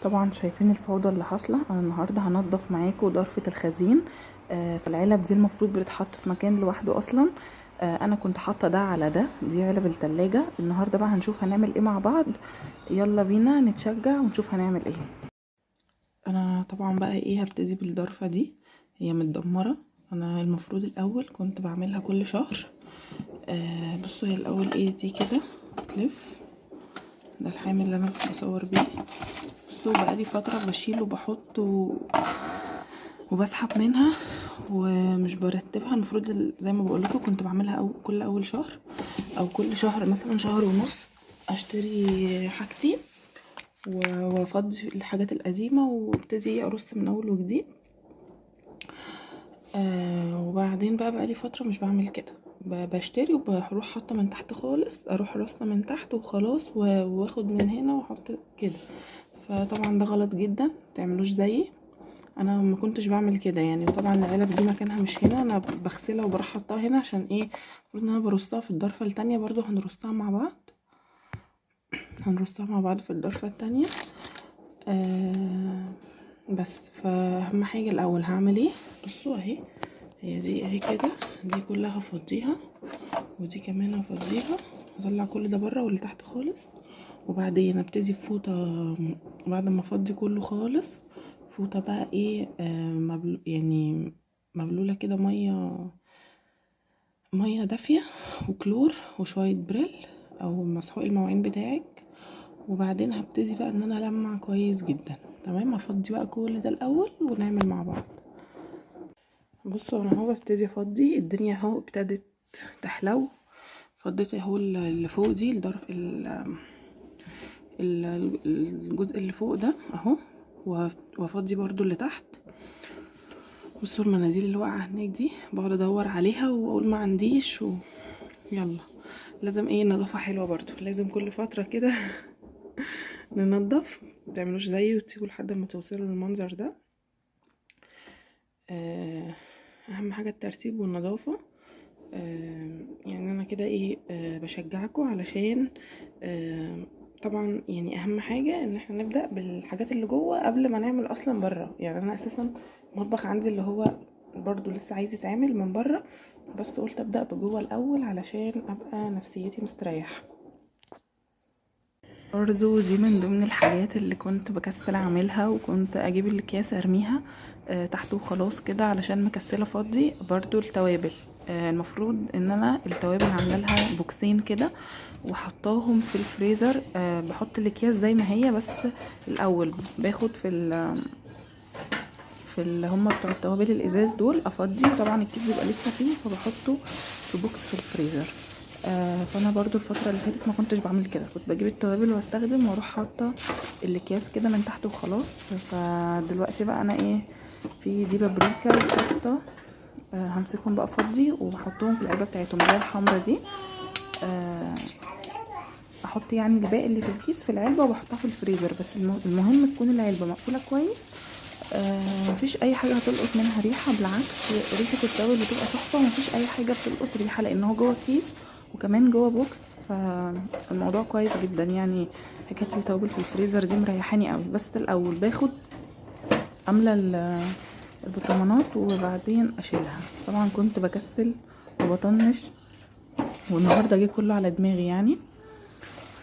طبعا شايفين الفوضى اللي حاصله. انا النهارده هنضف معاكم ضرفه الخزين. فالعلب دي المفروض بتتحط في مكان لوحده اصلا. انا كنت حاطه ده على ده، دي علب التلاجة. النهارده بقى هنشوف هنعمل ايه مع بعض. يلا بينا نتشجع ونشوف هنعمل ايه. انا طبعا بقى ايه هبتدي بالضرفه دي، هي متدمره. انا المفروض الاول كنت بعملها كل شهر. بصوا هي الاول ايه دي كده تلف. ده الحامل اللي انا بصور بيه. بصوا بقالي فتره بشيل وبحط وبسحب منها ومش برتبها. المفروض زي ما بقول لكم كنت بعملها كل اول شهر او كل شهر، مثلا شهر ونص، اشتري حاجتي وافضي الحاجات القديمه وابتدي ارص من اول وجديد. وبعدين بقى لي فتره مش بعمل كده، بشتري وبروح حاطه من تحت خالص، اروح رصه من تحت وخلاص واخد من هنا واحط كده. فطبعا ده غلط جدا، متعملوش زيي. انا ما كنتش بعمل كده يعني. وطبعا العلب دي مكانها مش هنا، انا بغسلها وبروح حطها هنا عشان ايه، المفروض ان انا برصها في الضرفه التانية. برضو هنرصها مع بعض، في الضرفه التانية. بس فاهم حاجه الاول هعمل ايه. بصوا اهي، هي دي اهي كده، دي كلها هفضيها ودي كمان هفضيها، هطلع كل ده بره واللي تحت خالص. وبعدين ابتدي بفوطه بعد ما افضي كله خالص. فوطه بقى ايه يعني مبلوله كده، ميه دافيه وكلور وشويه بريل او مسحوق المواعين بتاعك. وبعدين هبتدي بقى ان انا المع كويس جدا. تمام، هفضي بقى كل ده الاول ونعمل مع بعض. بصوا انا اهو ببتدي افضي الدنيا اهو، ابتدت تحلو. فضيت اهو اللي فوق دي الضرف الجزء اللي فوق ده اهو، وافضي برضو اللي تحت. بصوا المناديل اللي واقعه هناك دي بقعد ادور عليها واقول ما عنديش يلا لازم ايه نظافه حلوه برضو، لازم كل فتره كده ننضف. متعملوش زيي وتسيبوا لحد ما توصلوا للمنظر ده. اهم حاجه الترتيب والنظافه. يعني انا كده ايه بشجعكم علشان طبعا يعني اهم حاجه ان احنا نبدا بالحاجات اللي جوه قبل ما نعمل اصلا بره. يعني انا اساسا المطبخ عندي اللي هو برضو لسه عايز يتعمل من بره، بس قلت ابدا بجوه الاول علشان ابقى نفسيتي مستريحه. برضو دي من ضمن الحاجات اللي كنت بكسل اعملها، وكنت اجيب الاكياس ارميها تحت وخلاص كده علشان مكسله افضي. برضو التوابل، المفروض ان انا التوابل عامله لها بوكسين كده وحطاهم في الفريزر. بحط الاكياس زي ما هي، بس الاول باخد في اللي هم بتوع التوابل الازاز دول افضي. طبعا الكيس بيبقى لسه فيه فبحطه في بوكس في الفريزر. فانا برضو الفتره اللي فاتت ما كنتش بعمل كده، كنت بجيب التوابل واستخدم واروح حاطه الاكياس كده من تحت وخلاص. فدلوقتي بقى انا ايه، في دي بابريكا وشطه، همسكهم بقى افضي وبحطهم في العلبه بتاعتهم اللي هي الحمرا دي. احط يعني الباقي اللي في الكيس في العلبه وبحطها في الفريزر. بس المهم تكون العلبه مقفوله كويس. مفيش اي حاجه هتلقط منها ريحه، بالعكس ريحه التوابل بتبقى تحفه ومفيش اي حاجه بتلقط ريحه لان هو جوه كيس وكمان جوه بوكس. فالموضوع كويس جدا يعني. حكايه التوابل في الفريزر دي مريحاني قوي. بس الاول باخد املى البطرمانات وبعدين اشيلها. طبعا كنت بكسل وبطنش والنهارده جه كله على دماغي يعني.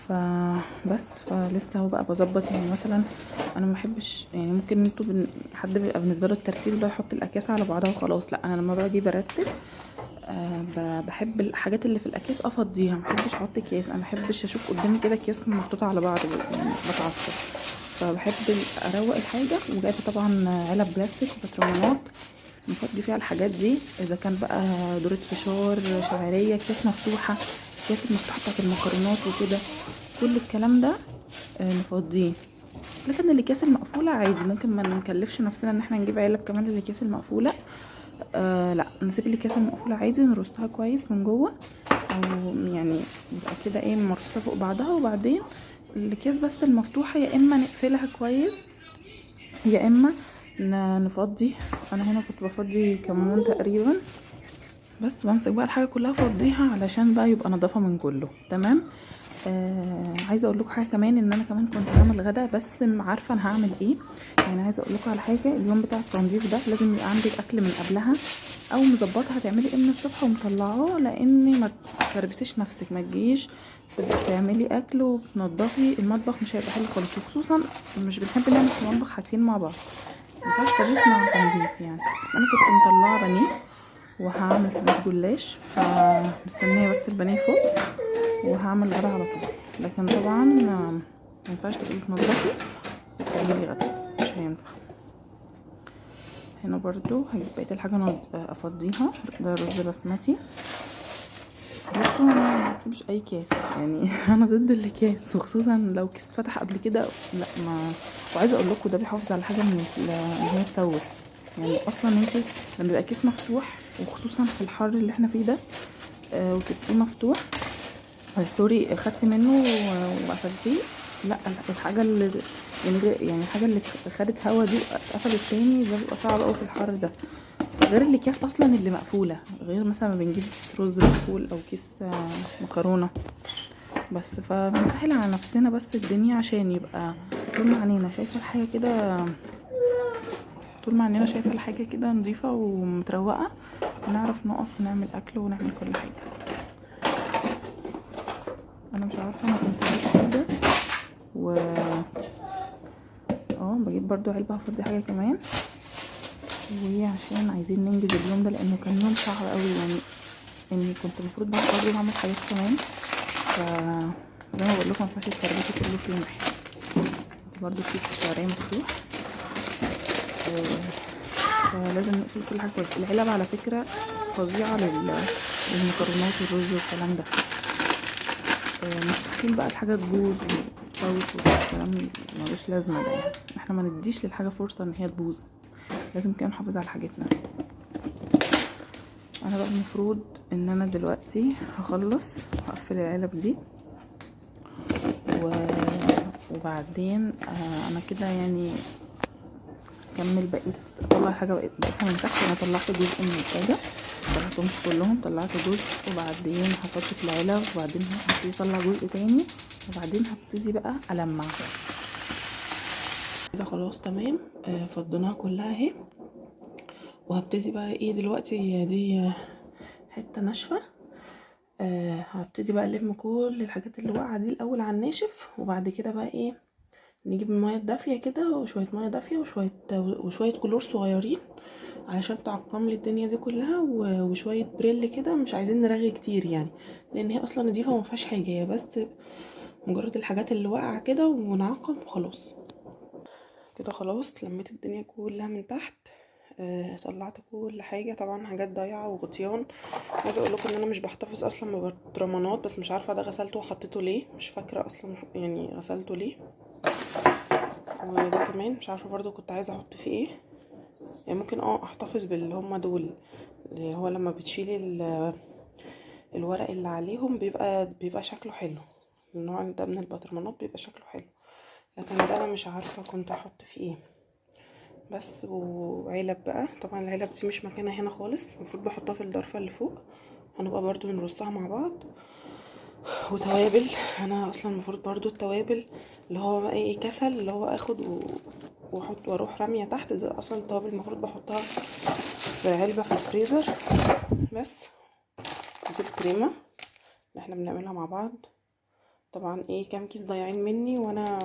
فبس فلسه هو بقى بظبط. يعني مثلا انا ما بحبش، يعني ممكن انتوا حد بيبقى بالنسبه له الترتيب اللي هو يحط الاكياس على بعضها وخلاص. لا، انا لما باجي برتب بحب الحاجات اللي في الاكياس افضيها، ما بحبش احط اكياس. انا ما بحبش اشوف قدامي كده اكياس محطوطه على بعض يعني بتعصب. فبحب اروق الحاجه. وجايبه طبعا علب بلاستيك وبطرمانات نفضي فيها الحاجات دي، اذا كان بقى دورة فشار، شعريه، اكياس مفتوحه، اكياس المفتوحه بتاعت المكرونات وكده، كل الكلام ده نفضيه. لكن الاكياس المقفوله عادي، ممكن ما نكلفش نفسنا ان احنا نجيب علب كمان للاكياس المقفوله. لا، نسيب الاكياس المقفوله عادي، نرصها كويس من جوه، او يعني يبقى كده ايه مرصوصه فوق بعضها. وبعدين الاكياس بس المفتوحه يا اما نقفلها كويس يا اما نفضي. انا هنا كنت بفضي كمون تقريبا، بس بمسك بقى الحاجه كلها افضيها علشان بقى يبقى نظافه من كله. تمام. عايزه اقول لكم حاجه كمان، ان انا كمان كنت هعمل غدا بس عارفه انا هعمل ايه. يعني عايزه اقول لكم على حاجه، اليوم بتاع التنظيف ده لازم يبقى عندك اكل من قبلها، او مظبطه هتعملي ايه من الصبح ومطلعاه، لان ما تكربسيش نفسك، ما تجيش بتعملي اكل وبتنضفي المطبخ، مش هيبقى حلو خالص. وخصوصا مش بنحب نعمل في المطبخ حاجتين مع بعض، مينفعش طبيخ مع تنظيف. يعني انا كنت مطلعه بانيه وهعمل صينيه جلاش، فمستنيه بس البانيه فوق وهعمل غدا على طول. لكن طبعا ما ينفعش تبقي تنضفي وتعملي غدا، مش هينفع. هنا برضو هجيب بقيه الحاجه افضيها. ده رز بسمتي. بصوا انا ما بحبش اي كيس، يعني انا ضد الاكياس، وخصوصا لو كيس اتفتح قبل كده لا ما. وعايزه اقول لكم ده بيحافظ على حاجه من ان هي تسوس. يعني اصلا انتي لما بيبقى كيس مفتوح، وخصوصا في الحر اللي احنا فيه ده، وسبتيه مفتوح، سوري، خدتي منه وقفلتيه، لا الحاجه اللي يعني الحاجه اللي خدت هوا دي قفلت تاني، ده بيبقى صعب قوي في الحر ده. غير الاكياس اصلا اللي مقفوله، غير مثلا ما بنجيب كيس رز مقفول او كيس مكرونه بس. فبنسهل على نفسنا بس الدنيا، عشان يبقى طول ما عينينا شايفه الحاجه كده، طول ما عينينا شايفه الحاجه كده نظيفه ومتروقه، ونعرف نقف ونعمل اكل ونعمل كل حاجه. انا مش عارفه انا كنت بجيب كده بجيب برضو علبه هفضي حاجه كمان، وهي عشان عايزين ننجز اليوم ده، لانه كان يوم صعب قوي. يعني اني كنت المفروض بقى برضو اعمل حاجات كمان، ف زي ما بقول لكم مينفعش التربية كله في يوم واحد. برضو كيس الشعريه مفتوح، فلازم نقفل كل حاجه كويس. العلب على فكره فظيعه للمكرونات والرز والكلام ده. مستحيل بقى الحاجه تبوظ وتفوت والكلام ملوش لازمه ده. يعني احنا ما نديش للحاجه فرصه ان هي تبوظ، لازم كده نحافظ على حاجتنا. انا بقى المفروض ان انا دلوقتي هخلص وهقفل العلب دي وبعدين انا كده يعني اكمل بقيت اطلع حاجه بقيتها من تحت. انا طلعت جزء من الحاجه، طلعتهمش كلهم، طلعت جزء وبعدين هحطه في العلب، وبعدين هبتدي اطلع جزء تاني، وبعدين هبتدي بقى المع كده. خلاص تمام، فضيناها كلها اهي. وهبتدي بقى ايه دلوقتي، دي حته ناشفه، هبتدي بقى الم كل الحاجات اللي واقعه دي الاول على الناشف، وبعد كده بقى ايه نجيب الميه الدافيه كده، وشويه ميه دافيه وشويه كلور صغيرين علشان تعقم لي الدنيا دي كلها، وشويه بريل كده، مش عايزين نرغي كتير يعني، لان هي اصلا نضيفه وما فيهاش حاجه، هي بس مجرد الحاجات اللي واقعه كده، ونعقم وخلاص كده. خلاص لميت الدنيا كلها من تحت، طلعت كل حاجه، طبعا حاجات ضايعه وغطيان. عايزه اقول لكم ان انا مش بحتفظ اصلا ببرطمانات، بس مش عارفه ده غسلته وحطيته ليه، مش فاكره اصلا يعني غسلته ليه. وده كمان مش عارفه برضو كنت عايزه احط فيه ايه. يعني ممكن احتفظ باللي هما دول، اللي هو لما بتشيلي الورق اللي عليهم بيبقى شكله حلو. النوع ده من البطرمانات بيبقى شكله حلو، لكن ده انا مش عارفه كنت احط فيه ايه. بس وعلب بقى، طبعا العلب دي مش مكانها هنا خالص، المفروض بحطها في الضرفه اللي فوق، هنبقى برضو نرصها مع بعض. وتوابل، انا اصلا المفروض برضو التوابل اللي هو بقى ايه كسل، اللي هو اخد واحط واروح راميه تحت، ده اصلا التوابل المفروض بحطها في علبه في الفريزر. بس دي الكريمه اللي احنا بنعملها مع بعض. طبعا ايه كام كيس ضايعين مني وانا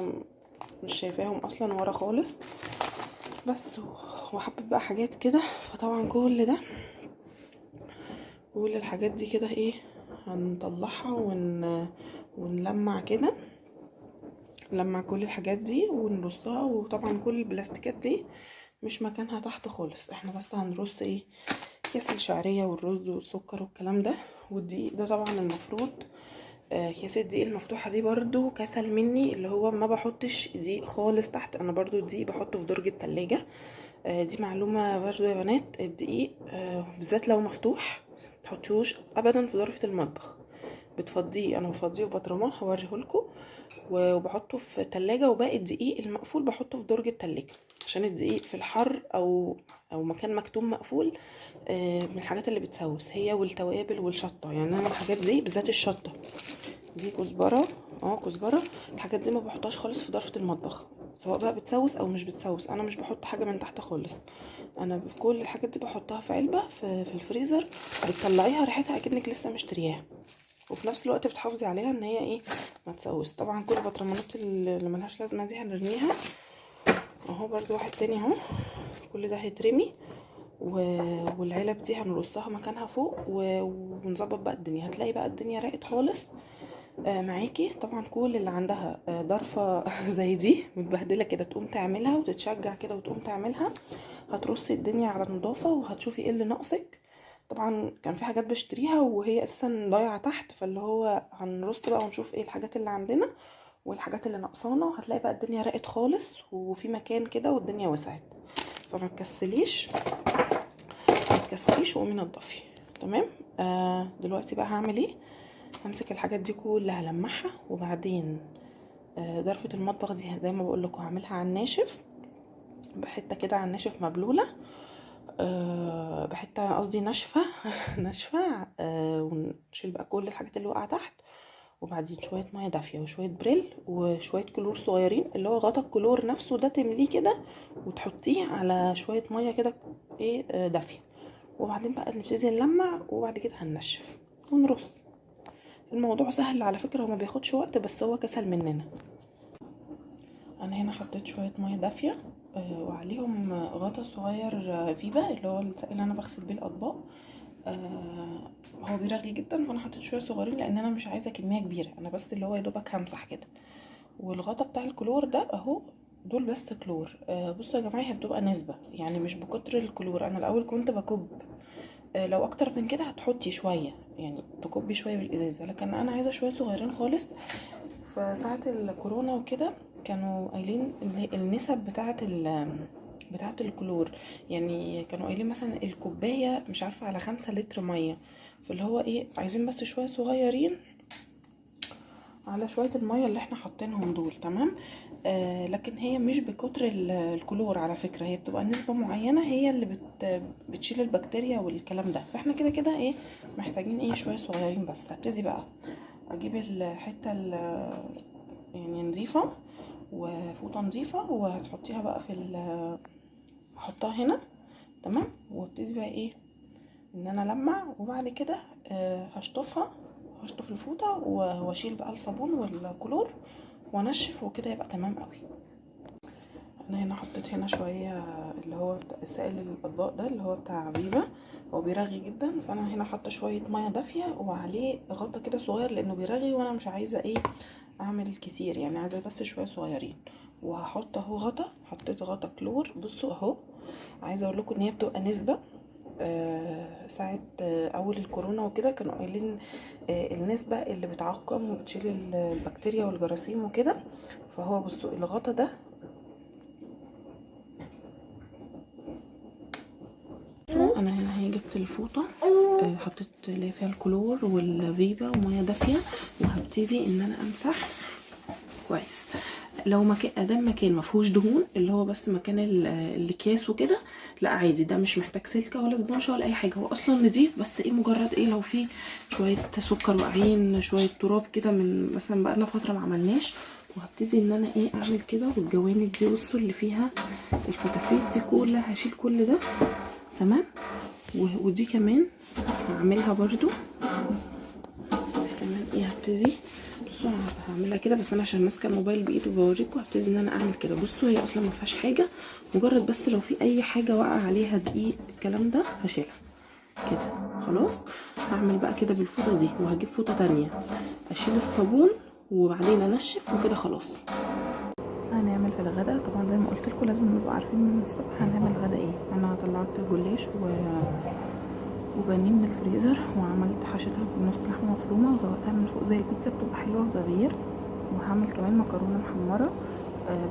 مش شايفاهم اصلا ورا خالص. بس وحبيت بقى حاجات كده، فطبعا كل الحاجات دي كده ايه هنطلعها ونلمع كده، نلمع كل الحاجات دي ونرصها. وطبعا كل البلاستيكات دي مش مكانها تحت خالص، احنا بس هنرص ايه كيس الشعريه والرز والسكر والكلام ده. والدقيق ده طبعا المفروض كيس الدقيق المفتوحه دي برضو كسل مني، اللي هو ما بحطش دقيق خالص تحت، انا برضو الدقيق بحطه في درج التلاجة. دي معلومه برضو يا بنات، الدقيق بالذات لو مفتوح متحطيهوش ابدا في ظرفه المطبخ، بتفضيه. انا بفضيه في برطمان هوريهولكم، وبحطه في تلاجة، وباقي الدقيق المقفول بحطه في درج التلاجة، عشان الدقيق في الحر او مكان مكتوم مقفول من الحاجات اللي بتسوس، هي والتوابل والشطه. يعني انا الحاجات دي بالذات الشطه دي كزبره، كزبره. الحاجات دي ما بحطهاش خالص في ضرفه المطبخ، سواء بقى بتسوس او مش بتسوس. انا مش بحط حاجه من تحت خالص، انا كل الحاجات دي بحطها في علبه في الفريزر، بتطلعيها ريحتها اكنك لسه مشترياها، وفي نفس الوقت بتحافظي عليها ان هي ايه ما تسوس. طبعا كل البطرمانات اللي ملهاش لازمه دي هنرميها اهو. برضو واحد تاني اهو، كل ده هيترمي، والعلب دي هنرصها مكانها فوق، ونظبط بقى الدنيا. هتلاقي بقى الدنيا راقت خالص معاكي. طبعا كل اللي عندها ضرفه زي دي متبهدله كده تقوم تعملها، وتتشجع كده وتقوم تعملها. هترصي الدنيا على نظافه، وهتشوفي ايه اللي ناقصك. طبعا كان في حاجات بشتريها وهي اساسا ضايعه تحت، فاللي هو هنرص بقى ونشوف ايه الحاجات اللي عندنا والحاجات اللي ناقصانا. وهتلاقي بقى الدنيا راقت خالص وفي مكان كده والدنيا وسعت. فما تكسليش وقومي نضفي. تمام. دلوقتي بقى هعمل ايه؟ همسك الحاجات دي كلها لمعها، وبعدين ضرفه المطبخ دي زي ما بقول لكم هعملها على الناشف، بحته كده على الناشف مبلوله، بحته قصدي ناشفه ناشفه. ونشيل بقى كل الحاجات اللي واقعه تحت، وبعدين شويه ميه دافيه وشويه بريل وشويه كلور صغيرين، اللي هو غطا الكلور نفسه ده تمليه كده وتحطيه على شويه ميه كده ايه دافيه. وبعدين بقى نبتدي نلمع، وبعد كده هننشف ونرص. الموضوع سهل على فكره وما بياخدش وقت، بس هو كسل مننا. انا هنا حطيت شويه ميه دافيه وعليهم غطا صغير فيبا، اللي هو السائل اللي انا بغسل بيه الاطباق. هو بيرغي جدا، فانا حطيت شويه صغيرين لان انا مش عايزه كميه كبيره، انا بس اللي هو يا دوبك همسح كده. والغطا بتاع الكلور ده اهو، دول بس كلور. بصوا يا جماعه، هي بتبقى نسبه يعني مش بكتر الكلور. انا الاول كنت بكب، لو اكتر من كده هتحطي شويه يعني تكبي شويه بالازازه، لكن انا عايزه شويه صغيرين خالص. فساعه الكورونا وكده كانوا قايلين النسب بتاعه الكلور، يعني كانوا قايلين مثلا الكوبايه مش عارفه على 5 لتر ميه، فاللي هو ايه عايزين بس شويه صغيرين على شويه الميه اللي احنا حاطينهم دول. تمام. لكن هي مش بكتر الكلور على فكره، هي بتبقى نسبه معينه هي اللي بتشيل البكتيريا والكلام ده. فاحنا كده كده ايه محتاجين ايه شويه صغيرين بس. هبتدي بقى اجيب الحته يعني نظيفه وفوطه نظيفه، وهتحطيها بقى احطها هنا. تمام. وابتدي بقى ايه ان انا لمع، وبعد كده هشطف الفوطه واشيل بقى الصابون والكلور وانشف، وكده يبقى تمام قوي. انا هنا حطيت هنا شويه اللي هو السائل الاطباق ده اللي هو بتاع فيفا، هو بيرغي جدا. فانا هنا حاطه شويه ميه دافيه وعليه غطا كده صغير لانه بيرغي، وانا مش عايزه ايه اعمل كتير يعني، عايزه بس شويه صغيرين. وهحط اهو غطا، حطيت غطا كلور. بصوا اهو، عايزه اقول لكم ان هي بتبقى نسبه. ساعة اول الكورونا وكده كانوا قايلين النسبة اللي بتعقم وبتشيل البكتيريا والجراثيم وكده. فهو بصوا الغطا ده، انا هنا هي جبت الفوطه حطيت اللي فيها الكلور والفيفا وميه دافيه، وهبتدي ان انا امسح كويس. لو مكان ادام مكان ما فيهوش دهون، اللي هو بس مكان الاكياس وكده، لا عادي، ده مش محتاج سلكه ولا سبونشه ولا اي حاجه، هو اصلا نضيف. بس ايه مجرد ايه لو في شويه سكر واقعين، شويه تراب كده من مثلا بقالنا فتره ما عملناش. وهبتدي ان انا ايه اعمل كده. والجوانب دي بصوا اللي فيها الفتافيت دي كلها هشيل كل ده. تمام. ودي كمان هعملها برضو. دي كمان ايه هبتدي بصوا هعملها كده، بس انا عشان ماسكه الموبايل بايدي وبوريكم هبتدي ان انا اعمل كده. بصوا هي اصلا ما فيهاش حاجه، مجرد بس لو في اي حاجه واقع عليها دقيق الكلام ده هشيلها كده خلاص. هعمل بقى كده بالفوطه دي، وهجيب فوطه تانية اشيل الصابون وبعدين انشف وكده خلاص. هنعمل في الغدا طبعا زي ما قلت لكم لازم نبقى عارفين من الصبح هنعمل غدا ايه. انا طلعت جلاش وبانيه من الفريزر، وعملت حشيتها في نص لحمه مفرومه وزودتها من فوق زي البيتزا، بتبقى حلوه وتغيير. وهعمل كمان مكرونه محمره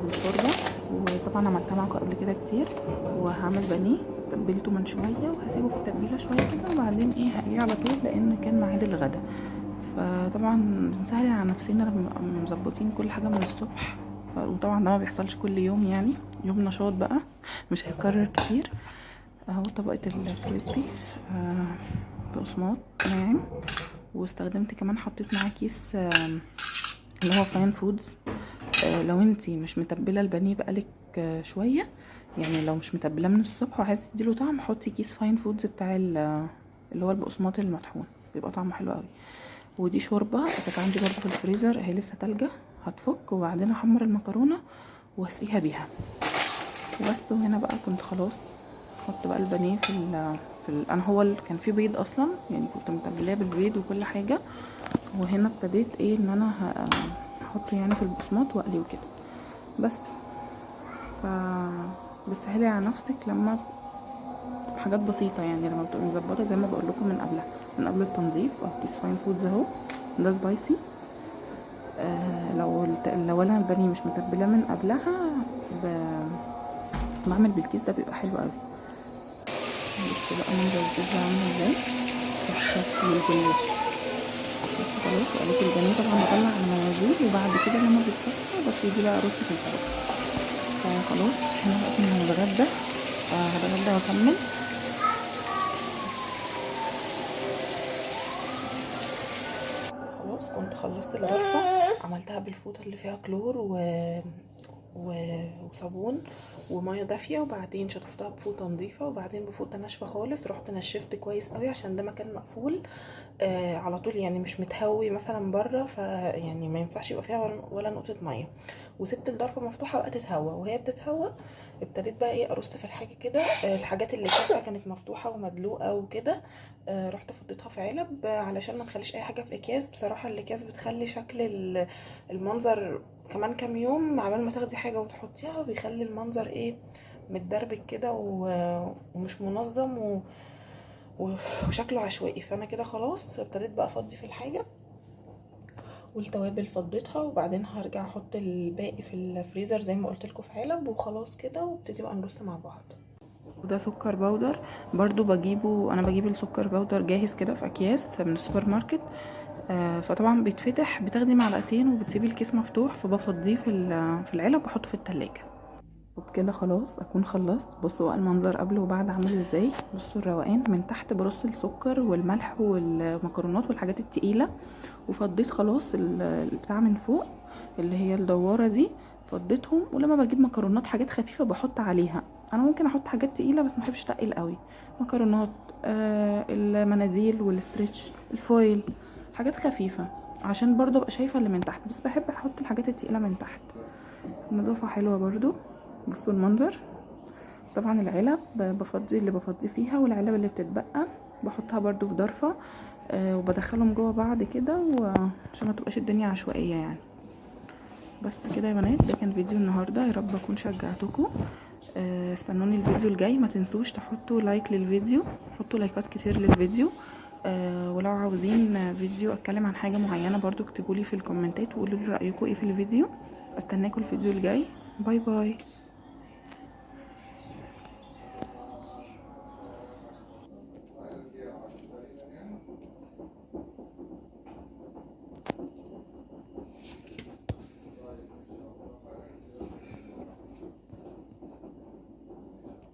بالشوربه، وطبعا عملتها معاكم قبل كده كتير. وهعمل بانيه تبلته من شويه وهسيبه في التتبيله شويه كده، وبعدين ايه هقليه على طول لان كان ميعاد الغدا. فطبعا بنسهل على نفسنا لما نبقى مظبطين كل حاجه من الصبح، وطبعا ده ما بيحصلش كل يوم يعني، يوم نشاط بقى مش هيتكرر كتير. اهو طبقه الكريسبي بقسماط ناعم، واستخدمت كمان حطيت معاه كيس اللي هو فاين فودز. لو انتي مش متبله البانيه بقالك شويه، يعني لو مش متبلاه من الصبح وعايزه تديله طعم، حطي كيس فاين فودز بتاع اللي هو البقسماط المطحون، بيبقى طعمه حلو قوي. ودي شوربه كانت عندي برضو في الفريزر، هي لسه تلجه، هتفك وبعدين احمر المكرونه واسقيها بيها بس. وهنا بقى كنت خلاص احط بقى البانيه انا هو كان فيه بيض اصلا، يعني كنت متبلاه بالبيض وكل حاجه. وهنا ابتديت ايه ان انا هحط يعني في البقسماط واقلي وكده بس. ف بتسهلي على نفسك لما حاجات بسيطه، يعني لما بتبقي مظبطه زي ما بقول لكم من قبلها، من قبل التنظيف. كيس فاين فودز اهو، ده سبايسي. لو انا البانيه مش متبلاه من قبلها بعمل بالكيس ده، بيبقى حلو قوي. بصوا بقى منظر البيتزا عامله ازاي، تحفه للجلاش. بس خلاص وقليت البانيه طبعا اطلع على مناديل، وبعد كده لما بيتصفى ببتدي بقى ارص في الفرن. فخلاص احنا وقت ما هنتغدى، هتغدى واكمل. خلاص كنت خلصت الغرفه، عملتها بالفوطه اللي فيها كلور وصابون وميه دافيه، وبعدين شطفتها بفوطه نظيفه، وبعدين بفوطه ناشفه خالص رحت نشفت كويس قوي عشان ده مكان مقفول على طول، يعني مش متهوي مثلا بره، فيعني ما ينفعش يبقى فيها ولا نقطه ميه. وسبت الضرفه مفتوحه بقى تتهوى، وهي بتتهوى ابتديت بقى ايه ارص في الحاجه كده. الحاجات اللي كاسه كانت مفتوحه ومدلوقه وكده، رحت فضيتها في علب علشان ما نخليش اي حاجه في اكياس. بصراحه الاكياس بتخلي شكل المنظر كمان كام يوم عبال ما تاخدي حاجه وتحطيها، بيخلي المنظر ايه متدربك كده ومش منظم وشكله عشوائي. فانا كده خلاص ابتديت بقى افضي في الحاجه، والتوابل فضيتها، وبعدين هرجع احط الباقي في الفريزر زي ما قلت لكم في علب، وخلاص كده وابتدي بقى نرص مع بعض. وده سكر بودر برضو بجيبه، انا بجيب السكر بودر جاهز كده في اكياس من السوبر ماركت. فطبعا بيتفتح، بتاخدي معلقتين وبتسيبي الكيس مفتوح، فبفضيه في العلب واحطه في التلاجة. وبكده خلاص اكون خلصت. بصوا بقى المنظر قبل وبعد عامل ازاي، بصوا الروقان. من تحت برص السكر والملح والمكرونات والحاجات التقيله، وفضيت خلاص البتاع من فوق اللي هي الدواره دي، فضيتهم. ولما بجيب مكرونات حاجات خفيفه بحط عليها، انا ممكن احط حاجات تقيله بس ما بحبش اتقل قوي. مكرونات، المناديل والستريتش الفويل، حاجات خفيفه عشان برضو ابقى شايفه اللي من تحت، بس بحب احط الحاجات التقيله من تحت. النظافه حلوه برضو. بصوا المنظر. طبعا العلب بفضي اللي بفضي فيها، والعلب اللي بتتبقى بحطها برضو في ضرفه، وبدخلهم جوه بعض كده عشان ما تبقاش الدنيا عشوائيه يعني. بس كده يا بنات، ده كان فيديو النهارده، يا رب اكون شجعتكم. استنوني الفيديو الجاي. ما تنسوش تحطوا لايك للفيديو، حطوا لايكات كتير للفيديو. ولو عاوزين فيديو اتكلم عن حاجه معينه برضو اكتبولي في الكومنتات وقولوا لي رايكم ايه في الفيديو. استناكم الفيديو الجاي. باي باي.